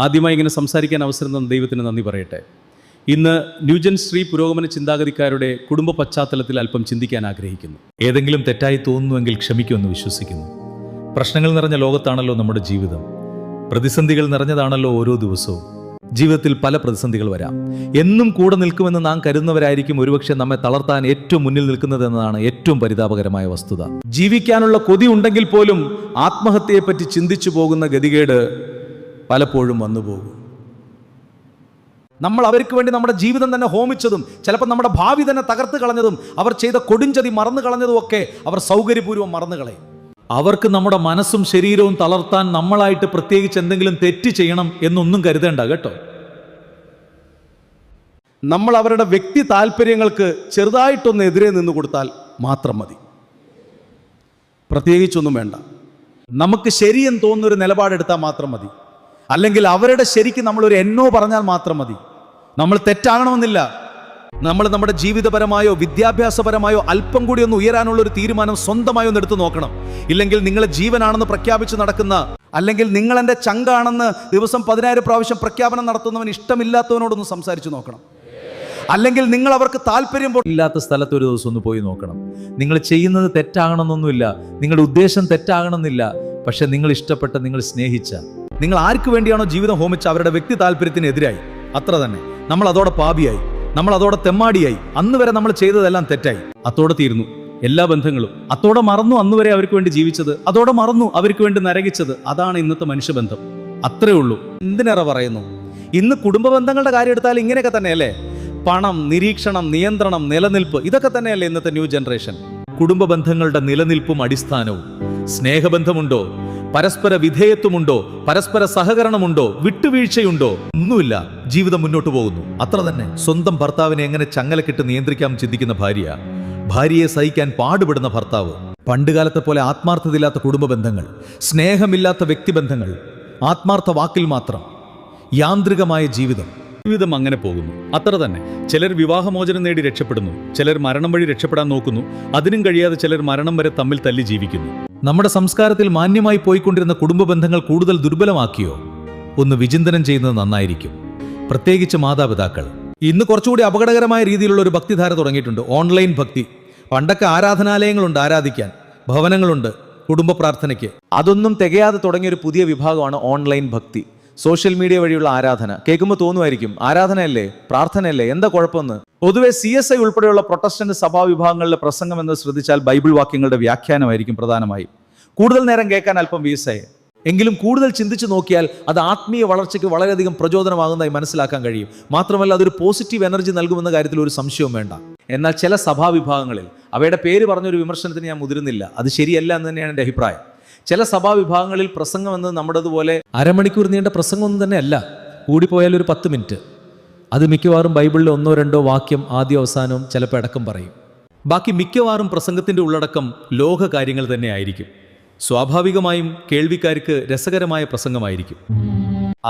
ആദ്യമായി ഇങ്ങനെ സംസാരിക്കാൻ അവസരം തന്ന ദൈവത്തിന് നന്ദി പറയട്ടെ. ഇന്ന് ന്യൂജൻ സ്ത്രീ പുരോഗമന ചിന്താഗതിക്കാരുടെ കുടുംബ പശ്ചാത്തലത്തിൽ അല്പം ചിന്തിക്കാൻ ആഗ്രഹിക്കുന്നു. ഏതെങ്കിലും തെറ്റായി തോന്നുന്നുവെങ്കിൽ ക്ഷമിക്കുമെന്ന് വിശ്വസിക്കുന്നു. പ്രശ്നങ്ങൾ നിറഞ്ഞ ലോകത്താണല്ലോ നമ്മുടെ ജീവിതം. പ്രതിസന്ധികൾ നിറഞ്ഞതാണല്ലോ ഓരോ ദിവസവും. ജീവിതത്തിൽ പല പ്രതിസന്ധികൾ വരാം. എന്നും കൂടെ നിൽക്കുമെന്ന് നാം കരുതുന്നവരായിരിക്കും ഒരുപക്ഷെ നമ്മെ തളർത്താൻ ഏറ്റവും മുന്നിൽ നിൽക്കുന്നതെന്നതാണ് ഏറ്റവും പരിതാപകരമായ വസ്തുത. ജീവിക്കാനുള്ള കൊതി ഉണ്ടെങ്കിൽ പോലും ആത്മഹത്യയെപ്പറ്റി ചിന്തിച്ചു പോകുന്ന ഗതികേട് പലപ്പോഴും വന്നുപോകും. നമ്മൾ അവർക്ക് വേണ്ടി നമ്മുടെ ജീവിതം തന്നെ ഹോമിച്ചതും ചിലപ്പോൾ നമ്മുടെ ഭാവി തന്നെ തകർത്ത് കളഞ്ഞതും അവർ ചെയ്ത കൊടുംചതി മറന്നു കളഞ്ഞതും ഒക്കെ അവർ സൗകര്യപൂർവ്വം മറന്നു കളയും. അവർക്ക് നമ്മുടെ മനസ്സും ശരീരവും തളർത്താൻ നമ്മളായിട്ട് പ്രത്യേകിച്ച് എന്തെങ്കിലും തെറ്റ് ചെയ്യണം എന്നൊന്നും കരുതേണ്ട കേട്ടോ. നമ്മൾ അവരുടെ വ്യക്തി താല്പര്യങ്ങൾക്ക് ചെറുതായിട്ടൊന്ന് എതിരെ നിന്ന് കൊടുത്താൽ മാത്രം മതി. പ്രത്യേകിച്ചൊന്നും വേണ്ട. നമുക്ക് ശരിയെന്ന് തോന്നുന്നൊരു നിലപാടെടുത്താൽ മാത്രം മതി. അല്ലെങ്കിൽ അവരുടെ ശരിക്ക് നമ്മളൊരു എന്നോ പറഞ്ഞാൽ മാത്രം മതി. നമ്മൾ തെറ്റാകണമെന്നില്ല. നമ്മൾ നമ്മുടെ ജീവിതപരമായോ വിദ്യാഭ്യാസപരമായോ അല്പം കൂടി ഒന്ന് ഉയരാനുള്ള ഒരു തീരുമാനം സ്വന്തമായി ഒന്ന് എടുത്തു നോക്കണം. ഇല്ലെങ്കിൽ നിങ്ങളെ ജീവനാണെന്ന് പ്രഖ്യാപിച്ച് നടക്കുന്ന, അല്ലെങ്കിൽ നിങ്ങൾ എൻ്റെ ചങ്കാണെന്ന് ദിവസം 10,000 പ്രാവശ്യം പ്രഖ്യാപനം നടത്തുന്നവൻ ഇഷ്ടമില്ലാത്തവനോടൊന്ന് സംസാരിച്ച് നോക്കണം. അല്ലെങ്കിൽ നിങ്ങൾ അവർക്ക് താല്പര്യം ഇല്ലാത്ത സ്ഥലത്ത് ഒരു ദിവസം ഒന്ന് പോയി നോക്കണം. നിങ്ങൾ ചെയ്യുന്നത് തെറ്റാകണമെന്നൊന്നുമില്ല, നിങ്ങളുടെ ഉദ്ദേശം തെറ്റാകണമെന്നില്ല. പക്ഷെ നിങ്ങൾ ഇഷ്ടപ്പെട്ട, നിങ്ങൾ സ്നേഹിച്ച, നിങ്ങൾ ആർക്ക് വേണ്ടിയാണോ ജീവിതം ഹോമിച്ച അവരുടെ വ്യക്തി താല്പര്യത്തിനെതിരായി, അത്ര തന്നെ നമ്മൾ അതോടെ പാപിയായി, നമ്മൾ അതോടെ തെമ്മാടിയായി. അന്ന് വരെ നമ്മൾ ചെയ്തതെല്ലാം തെറ്റായി. അതോടെ തീർന്നു എല്ലാ ബന്ധങ്ങളും. അതോടെ മറന്നു അന്ന് വരെ അവർക്ക് വേണ്ടി ജീവിച്ചത്. അതോടെ മറന്നു അവർക്ക് വേണ്ടി നരകിച്ചത്. അതാണ് ഇന്നത്തെ മനുഷ്യബന്ധം. അത്രേ ഉള്ളൂ. എന്തിനേറെ പറയുന്നു. ഇന്ന് കുടുംബ ബന്ധങ്ങളുടെ കാര്യം എടുത്താൽ ഇങ്ങനെയൊക്കെ തന്നെയല്ലേ. പണം, നിരീക്ഷണം, നിയന്ത്രണം, നിലനിൽപ്പ്, ഇതൊക്കെ തന്നെയല്ലേ ഇന്നത്തെ ന്യൂ ജനറേഷൻ. കുടുംബ ബന്ധങ്ങളുടെ നിലനിൽപ്പും അടിസ്ഥാനവും. സ്നേഹബന്ധമുണ്ടോ? പരസ്പര വിധേയത്വമുണ്ടോ? പരസ്പര സഹകരണമുണ്ടോ? വിട്ടുവീഴ്ചയുണ്ടോ? ഒന്നുമില്ല. ജീവിതം മുന്നോട്ട് പോകുന്നു. അത്ര തന്നെ. സ്വന്തം ഭർത്താവിനെ എങ്ങനെ ചങ്ങലക്കിട്ട് നിയന്ത്രിക്കാൻ ചിന്തിക്കുന്ന ഭാര്യ, ഭാര്യയെ സഹിക്കാൻ പാടുപെടുന്ന ഭർത്താവ്, പണ്ടുകാലത്തെ പോലെ ആത്മാർത്ഥതയില്ലാത്ത കുടുംബ ബന്ധങ്ങൾ, സ്നേഹമില്ലാത്ത വ്യക്തിബന്ധങ്ങൾ, ആത്മാർത്ഥ വാക്കിൽ മാത്രം, യാന്ത്രികമായ ജീവിതം അങ്ങനെ പോകുന്നു. അത്ര തന്നെ. ചിലർ വിവാഹമോചനം നേടി രക്ഷപ്പെടുന്നു, ചിലർ മരണം വഴി രക്ഷപ്പെടാൻ നോക്കുന്നു. അതിനും കഴിയാതെ ചിലർ മരണം വരെ തമ്മിൽ തല്ലി ജീവിക്കുന്നു. നമ്മുടെ സംസ്കാരത്തിൽ മാന്യമായി പോയിക്കൊണ്ടിരുന്ന കുടുംബ ബന്ധങ്ങൾ കൂടുതൽ ദുർബലമാക്കിയോ? ഒന്ന് വിചിന്തനം ചെയ്യുന്നത് നന്നായിരിക്കും. പ്രത്യേകിച്ച് മാതാപിതാക്കൾ. ഇന്ന് കുറച്ചുകൂടി അപകടകരമായ രീതിയിലുള്ള ഒരു ഭക്തിധാര തുടങ്ങിയിട്ടുണ്ട്. ഓൺലൈൻ ഭക്തി. പണ്ടൊക്കെ ആരാധനാലയങ്ങളുണ്ട് ആരാധിക്കാൻ, ഭവനങ്ങളുണ്ട് കുടുംബ പ്രാർത്ഥനയ്ക്ക്. അതൊന്നും തികയാതെ തുടങ്ങിയൊരു പുതിയ വിഭാഗമാണ് ഓൺലൈൻ ഭക്തി. സോഷ്യൽ മീഡിയ വഴിയുള്ള ആരാധന. കേൾക്കുമ്പോൾ തോന്നുമായിരിക്കും, ആരാധനയല്ലേ, പ്രാർത്ഥനയല്ലേ, എന്താ കുഴപ്പമെന്ന്. പൊതുവെ CSI ഉൾപ്പെടെയുള്ള പ്രൊട്ടസ്റ്റന്റ് സഭാവിഭാഗങ്ങളിലെ പ്രസംഗം എന്ന് ശ്രദ്ധിച്ചാൽ ബൈബിൾ വാക്യങ്ങളുടെ വ്യാഖ്യാനമായിരിക്കും പ്രധാനമായും. കൂടുതൽ നേരം കേൾക്കാൻ അല്പം വീസായി. എങ്കിലും കൂടുതൽ ചിന്തിച്ചു നോക്കിയാൽ അത് ആത്മീയ വളർച്ചയ്ക്ക് വളരെയധികം പ്രചോദനമാകുന്നതായി മനസ്സിലാക്കാൻ കഴിയും. മാത്രമല്ല അതൊരു പോസിറ്റീവ് എനർജി നൽകുമെന്ന കാര്യത്തിൽ ഒരു സംശയവും വേണ്ട. എന്നാൽ ചില സഭാവിഭാഗങ്ങളിൽ, അവയുടെ പേര് പറഞ്ഞൊരു വിമർശനത്തിന് ഞാൻ മുതിരുന്നില്ല, അത് ശരിയല്ല എന്ന് തന്നെയാണ് എൻ്റെ അഭിപ്രായം. ചില സഭാവിഭാഗങ്ങളിൽ പ്രസംഗം എന്നത് നമ്മുടേതുപോലെ അരമണിക്കൂർ നീണ്ട പ്രസംഗമൊന്നും തന്നെ അല്ല. കൂടിപ്പോയാൽ ഒരു 10 മിനിറ്റ്. അത് മിക്കവാറും ബൈബിളിലെ 1-2 വാക്യം ആദ്യ അവസാനവും ചിലപ്പോൾ അടക്കം പറയും. ബാക്കി മിക്കവാറും പ്രസംഗത്തിൻ്റെ ഉള്ളടക്കം ലോക കാര്യങ്ങൾ തന്നെ ആയിരിക്കും. സ്വാഭാവികമായും കേൾവിക്കാർക്ക് രസകരമായ പ്രസംഗമായിരിക്കും.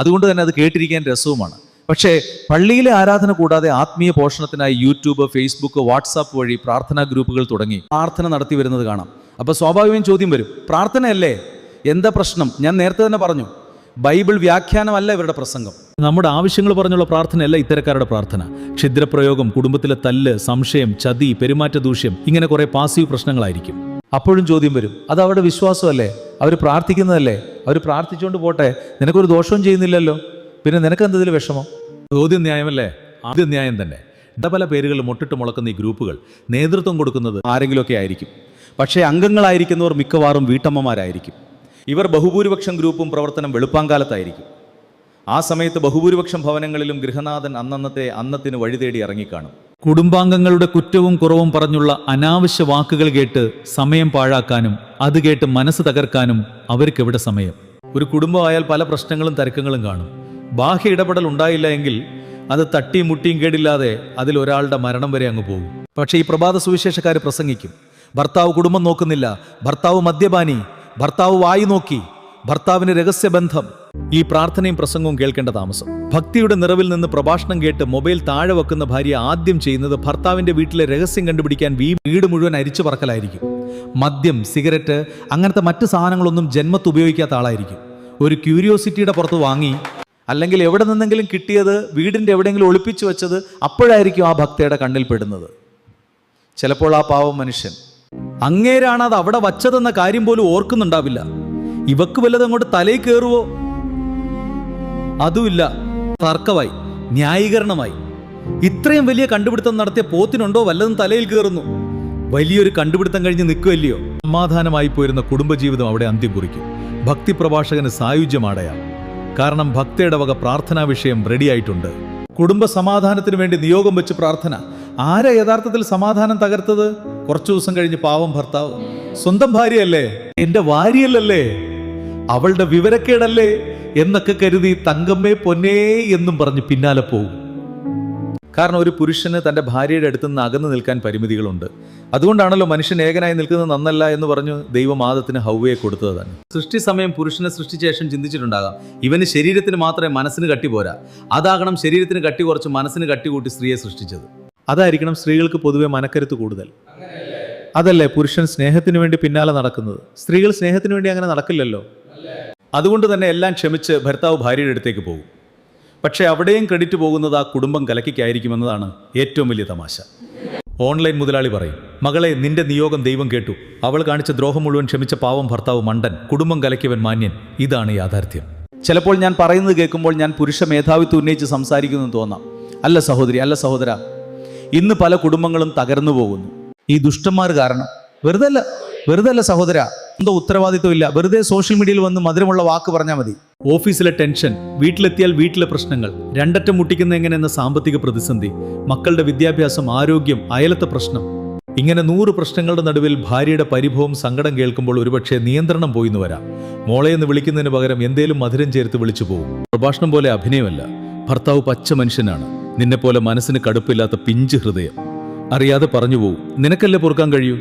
അതുകൊണ്ട് തന്നെ അത് കേട്ടിരിക്കാൻ രസവുമാണ്. പക്ഷേ പള്ളിയിലെ ആരാധന കൂടാതെ ആത്മീയ പോഷണത്തിനായി യൂട്യൂബ്, ഫേസ്ബുക്ക്, വാട്സാപ്പ് വഴി പ്രാർത്ഥനാ ഗ്രൂപ്പുകൾ തുടങ്ങി പ്രാർത്ഥന നടത്തി വരുന്നത് കാണാം. അപ്പോൾ സ്വാഭാവികം ചോദ്യം വരും, പ്രാർത്ഥനയല്ലേ, എന്താ പ്രശ്നം? ഞാൻ നേരത്തെ തന്നെ പറഞ്ഞു, ബൈബിൾ വ്യാഖ്യാനമല്ല ഇവരുടെ പ്രസംഗം. നമ്മുടെ ആവശ്യങ്ങൾ പറഞ്ഞുള്ള പ്രാർത്ഥനയല്ല ഇത്തരക്കാരുടെ പ്രാർത്ഥന. ക്ഷുദ്രപ്രയോഗം, കുടുംബത്തിലെ തല്ല്, സംശയം, ചതി, പെരുമാറ്റ ദൂഷ്യം, ഇങ്ങനെ കുറേ പാസീവ് പ്രശ്നങ്ങളായിരിക്കും. അപ്പോഴും ചോദ്യം വരും, അത് അവരുടെ വിശ്വാസമല്ലേ, അവർ പ്രാർത്ഥിക്കുന്നതല്ലേ, അവർ പ്രാർത്ഥിച്ചുകൊണ്ട് പോട്ടെ, നിനക്കൊരു ദോഷവും ചെയ്യുന്നില്ലല്ലോ, പിന്നെ നിനക്കെന്തതിൽ വിഷമം? ചോദ്യം ന്യായമല്ലേ? ആദ്യം ന്യായം തന്നെ. പല പേരുകൾ മുട്ടിട്ട് മുളക്കുന്ന ഈ ഗ്രൂപ്പുകൾ നേതൃത്വം കൊടുക്കുന്നത് ആരെങ്കിലുമൊക്കെ ആയിരിക്കും. പക്ഷേ അംഗങ്ങളായിരിക്കുന്നവർ മിക്കവാറും വീട്ടമ്മമാരായിരിക്കും. ഇവർ ബഹുഭൂരിപക്ഷം ഗ്രൂപ്പും പ്രവർത്തനം വെളുപ്പാങ്കാലത്തായിരിക്കും. ആ സമയത്ത് ബഹുഭൂരിപക്ഷം ഭവനങ്ങളിലും ഗൃഹനാഥൻ അന്നത്തിന് വഴി തേടി ഇറങ്ങിക്കാണും. കുടുംബാംഗങ്ങളുടെ കുറ്റവും കുറവും പറഞ്ഞുള്ള അനാവശ്യ വാക്കുകൾ കേട്ട് സമയം പാഴാക്കാനും അത് കേട്ട് മനസ്സ് തകർക്കാനും അവർക്കെവിടെ സമയം? ഒരു കുടുംബമായാൽ പല പ്രശ്നങ്ങളും തർക്കങ്ങളും കാണും. ബാഹ്യ ഇടപെടൽ ഉണ്ടായില്ല എങ്കിൽ അത് തട്ടിയും മുട്ടിയും കേടില്ലാതെ അതിൽ ഒരാളുടെ മരണം വരെ അങ്ങ് പോകും. പക്ഷേ ഈ പ്രഭാത സുവിശേഷക്കാർ പ്രസംഗിക്കും, ഭർത്താവ് കുടുംബം നോക്കുന്നില്ല, ഭർത്താവ് മദ്യപാനി, ഭർത്താവ് വായു നോക്കി, ഭർത്താവിന് രഹസ്യബന്ധം. ഈ പ്രാർത്ഥനയും പ്രസംഗവും കേൾക്കേണ്ട താമസം. ഭക്തിയുടെ നിറവിൽ നിന്ന് പ്രഭാഷണം കേട്ട് മൊബൈൽ താഴെ വെക്കുന്ന ഭാര്യ ആദ്യം ചെയ്യുന്നത് ഭർത്താവിന്റെ വീട്ടിലെ രഹസ്യം കണ്ടുപിടിക്കാൻ വീട് മുഴുവൻ അരിച്ചു പറക്കലായിരിക്കും. മദ്യം, സിഗരറ്റ്, അങ്ങനത്തെ മറ്റ് സാധനങ്ങളൊന്നും ജന്മത്ത് ഉപയോഗിക്കാത്ത ആളായിരിക്കും. ഒരു ക്യൂരിയോസിറ്റിയുടെ പുറത്ത് വാങ്ങി അല്ലെങ്കിൽ എവിടെ നിന്നെങ്കിലും കിട്ടിയത് വീടിൻ്റെ എവിടെയെങ്കിലും ഒളിപ്പിച്ചു വെച്ചത് അപ്പോഴായിരിക്കും ആ ഭക്തയുടെ കണ്ണിൽ പെടുന്നത്. ചിലപ്പോൾ ആ പാവം മനുഷ്യൻ അങ്ങേരാണ് അത് അവിടെ വച്ചതെന്ന കാര്യം പോലും ഓർക്കുന്നുണ്ടാവില്ല. ഇവക്ക് വല്ലതും അങ്ങോട്ട് തലയിൽ കയറുവോ? അതുമില്ല, തർക്കമായി, ന്യായീകരണമായി. ഇത്രയും വലിയ കണ്ടുപിടുത്തം നടത്തിയ പോത്തിനുണ്ടോ വല്ലതും തലയിൽ കയറുന്നു? വലിയൊരു കണ്ടുപിടുത്തം കഴിഞ്ഞ് നിൽക്കുമല്ലയോ. സമാധാനമായി പോയിരുന്ന കുടുംബജീവിതം അവിടെ അന്ത്യം കുറിക്കും. ഭക്തി പ്രഭാഷകന് സായുജ്യമാടയാം. കാരണം ഭക്തയുടെ വക പ്രാർത്ഥനാ വിഷയം റെഡിയായിട്ടുണ്ട്. കുടുംബ സമാധാനത്തിന് വേണ്ടി നിയോഗം വെച്ച് പ്രാർത്ഥന. ആരാ യഥാർത്ഥത്തിൽ സമാധാനം തകർത്തത്? കുറച്ചു ദിവസം കഴിഞ്ഞ് പാവം ഭർത്താവ്, സ്വന്തം ഭാര്യയല്ലേ, എന്റെ ഭാര്യയല്ലേ, അവളുടെ വിവരക്കേടല്ലേ എന്നൊക്കെ കരുതി തങ്കമ്മേ പൊന്നേ എന്നും പറഞ്ഞ് പിന്നാലെ പോകും. കാരണം ഒരു പുരുഷന് തൻ്റെ ഭാര്യയുടെ അടുത്ത് നിന്ന് അകന്നു നിൽക്കാൻ പരിമിതികളുണ്ട്. അതുകൊണ്ടാണല്ലോ മനുഷ്യൻ ഏകനായി നിൽക്കുന്നത് നന്നല്ല എന്ന് പറഞ്ഞു ദൈവം ആദത്തിന് ഹൗവയെ കൊടുത്തത് തന്നെ. സൃഷ്ടി സമയം പുരുഷനെ സൃഷ്ടിച്ച ശേഷം ചിന്തിച്ചിട്ടുണ്ടാകാം, ഇവന് ശരീരത്തിന് മാത്രമേ മനസ്സിന് കട്ടി പോരാ, അതാകണം ശരീരത്തിന് കട്ടി കുറച്ച് മനസ്സിന് കട്ടി കൂട്ടി സ്ത്രീയെ സൃഷ്ടിച്ചത്. അതായിരിക്കണം സ്ത്രീകൾക്ക് പൊതുവെ മനക്കരുത്ത് കൂടുതൽ. അതല്ലേ പുരുഷൻ സ്നേഹത്തിന് വേണ്ടി പിന്നാലെ നടക്കുന്നത്? സ്ത്രീകൾ സ്നേഹത്തിന് വേണ്ടി അങ്ങനെ നടക്കില്ലല്ലോ. അതുകൊണ്ട് തന്നെ എല്ലാം ക്ഷമിച്ച് ഭർത്താവ് ഭാര്യയുടെ അടുത്തേക്ക് പോകും. പക്ഷേ അവിടെയും ക്രെഡിറ്റ് പോകുന്നത് ആ കുടുംബം കലക്കിക്കായിരിക്കുമെന്നതാണ് ഏറ്റവും വലിയ തമാശ. ഓൺലൈൻ മുതലാളി പറയും, മകളെ നിന്റെ നിയോഗം ദൈവം കേട്ടു, അവൾ കാണിച്ച ദ്രോഹം മുഴുവൻ ക്ഷമിച്ച പാവം ഭർത്താവ് മണ്ടൻ, കുടുംബം കലക്കിയവൻ മാന്യൻ. ഇതാണ് യാഥാർത്ഥ്യം. ചിലപ്പോൾ ഞാൻ പറയുന്നത് കേൾക്കുമ്പോൾ ഞാൻ പുരുഷ മേധാവിത്വം ഉന്നയിച്ച് സംസാരിക്കുന്നു തോന്നാം. അല്ല സഹോദരി, അല്ല സഹോദര, ഇന്ന് പല കുടുംബങ്ങളും തകർന്നു പോകുന്നു ഈ ദുഷ്ടന്മാർ കാരണം. വെറുതെ അല്ല സഹോദര, എന്തോ ഉത്തരവാദിത്വം ഇല്ല. വെറുതെ സോഷ്യൽ മീഡിയയിൽ വന്ന് മധുരമുള്ള വാക്ക് പറഞ്ഞാൽ മതി. ഓഫീസിലെ ടെൻഷൻ, വീട്ടിലെത്തിയാൽ വീട്ടിലെ പ്രശ്നങ്ങൾ, രണ്ടറ്റം മുട്ടിക്കുന്ന എങ്ങനെയെന്ന സാമ്പത്തിക പ്രതിസന്ധി, മക്കളുടെ വിദ്യാഭ്യാസം, ആരോഗ്യം, അയലത്തെ പ്രശ്നം, ഇങ്ങനെ 100 പ്രശ്നങ്ങളുടെ നടുവിൽ ഭാര്യയുടെ പരിഭവം, സങ്കടം കേൾക്കുമ്പോൾ ഒരുപക്ഷെ നിയന്ത്രണം പോയിന്ന് വരാം. മോളെ എന്ന് വിളിക്കുന്നതിന് പകരം എന്തേലും മധുരം ചേർത്ത് വിളിച്ചു പോകും. പ്രഭാഷണം പോലെ അഭിനയമല്ല. ഭർത്താവ് പച്ച മനുഷ്യനാണ്, നിന്നെപ്പോലെ മനസ്സിന് കടുപ്പില്ലാത്ത പിഞ്ച് ഹൃദയം. അറിയാതെ പറഞ്ഞു പോവും, നിനക്കല്ലേ പൊറുക്കാൻ കഴിയൂ.